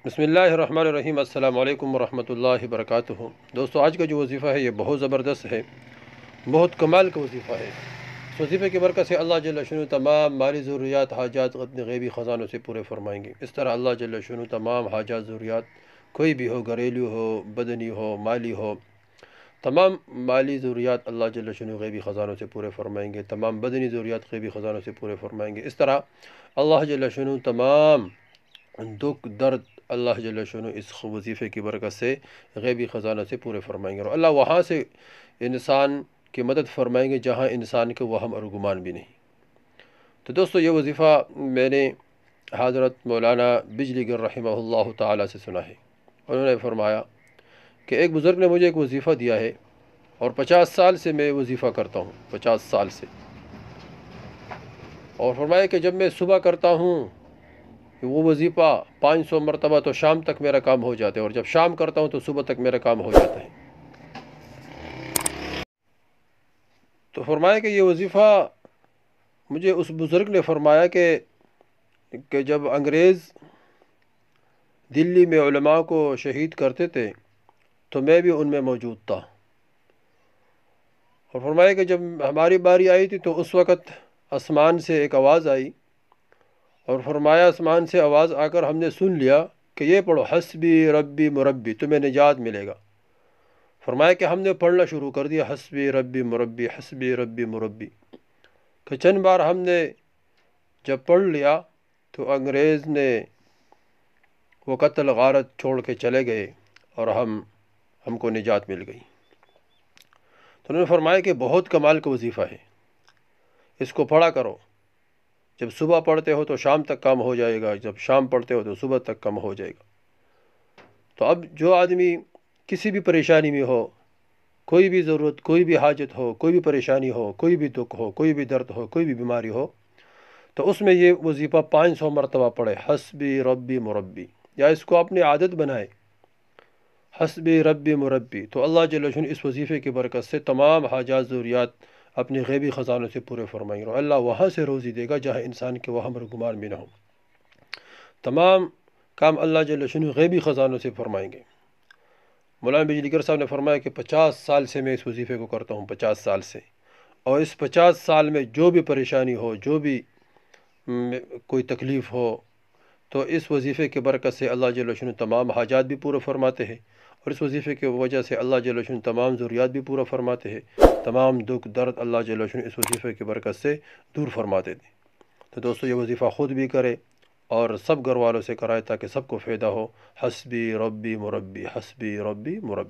بسم اللہ الرحمن الرحیم۔ السلام علیکم ورحمۃ اللہ وبرکاتہ۔ دوستو، آج کا جو وظیفہ ہے یہ بہت زبردست ہے، بہت کمال کا وظیفہ ہے۔ اس وظیفے کی برکت سے اللہ جل شانہ تمام مالی ضروریات، حاجات اپنے غیبی خزانوں سے پورے فرمائیں گے۔ اس طرح اللہ جل شانہ تمام حاجات، ضروریات کوئی بھی ہو، گھریلو ہو، بدنی ہو، مالی ہو، تمام مالی ضروریات اللہ جل شانہ غیبی خزانوں سے پورے فرمائیں گے۔ تمام بدنی ضروریات غیبی خزانوں سے پورے فرمائیں گے۔ اس طرح اللہ جل شانہ تمام دکھ درد اللہ جل شانہ اس وظیفے کی برکت سے غیبی خزانہ سے پورے فرمائیں گے، اور اللہ وہاں سے انسان کی مدد فرمائیں گے جہاں انسان کے وہم اور گمان بھی نہیں۔ تو دوستو، یہ وظیفہ میں نے حضرت مولانا بجلی گر رحمہ اللہ تعالیٰ سے سنا ہے۔ انہوں نے فرمایا کہ ایک بزرگ نے مجھے ایک وظیفہ دیا ہے، اور 50 سال سے میں وظیفہ کرتا ہوں، 50 سال سے۔ اور فرمایا کہ جب میں صبح کرتا ہوں وہ وظیفہ 500 مرتبہ، تو شام تک میرا کام ہو جاتا ہے، اور جب شام کرتا ہوں تو صبح تک میرا کام ہو جاتا ہے۔ تو فرمایا کہ یہ وظیفہ مجھے اس بزرگ نے فرمایا کہ جب انگریز دلی میں علماء کو شہید کرتے تھے تو میں بھی ان میں موجود تھا، اور فرمایا کہ جب ہماری باری آئی تھی تو اس وقت آسمان سے ایک آواز آئی، اور فرمایا آسمان سے آواز آ کر ہم نے سن لیا کہ یہ پڑھو، حسبی ربی مربی، تمہیں نجات ملے گا۔ فرمایا کہ ہم نے پڑھنا شروع کر دیا، حسبی ربی مربی، حسبی ربی مربی، کہ چند بار ہم نے جب پڑھ لیا تو انگریز نے وہ قتل غارت چھوڑ کے چلے گئے، اور ہم کو نجات مل گئی۔ تو انہوں نے فرمایا کہ بہت کمال کا وظیفہ ہے، اس کو پڑھا کرو۔ جب صبح پڑھتے ہو تو شام تک کام ہو جائے گا، جب شام پڑھتے ہو تو صبح تک کام ہو جائے گا۔ تو اب جو آدمی کسی بھی پریشانی میں ہو، کوئی بھی ضرورت، کوئی بھی حاجت ہو، کوئی بھی پریشانی ہو، کوئی بھی دکھ ہو، کوئی بھی درد ہو، کوئی بھی بیماری ہو، تو اس میں یہ وظیفہ 500 مرتبہ پڑھے، حسبی ربی مربی، یا اس کو اپنی عادت بنائے، حسبی ربی مربی۔ تو اللہ جل شانہ اس وظیفے کی برکت سے تمام حاجات، ضروریات اپنے غیبی خزانوں سے پورے فرمائیں گے، اور اللہ وہاں سے روزی دے گا جہاں انسان کے وہم اور گمان بھی نہ ہو۔ تمام کام اللہ جل شانہ غیبی خزانوں سے فرمائیں گے۔ مولانا بجلی گر صاحب نے فرمایا کہ 50 سال سے میں اس وظیفے کو کرتا ہوں، 50 سال سے، اور اس 50 سال میں جو بھی پریشانی ہو، جو بھی کوئی تکلیف ہو، تو اس وظیفے کی برکت سے اللہ جل شانہ تمام حاجات بھی پورا فرماتے ہیں، اور اس وظیفے کی وجہ سے اللہ جل شانہ تمام ضروریات بھی پورا فرماتے ہیں۔ تمام دکھ درد اللہ جل شانہ اس وظیفے کی برکت سے دور فرماتے تھے۔ تو دوستو، یہ وظیفہ خود بھی کرے اور سب گھر والوں سے کرائے تاکہ سب کو فائدہ ہو۔ حسبی ربی مربی، حسبی ربی مربی۔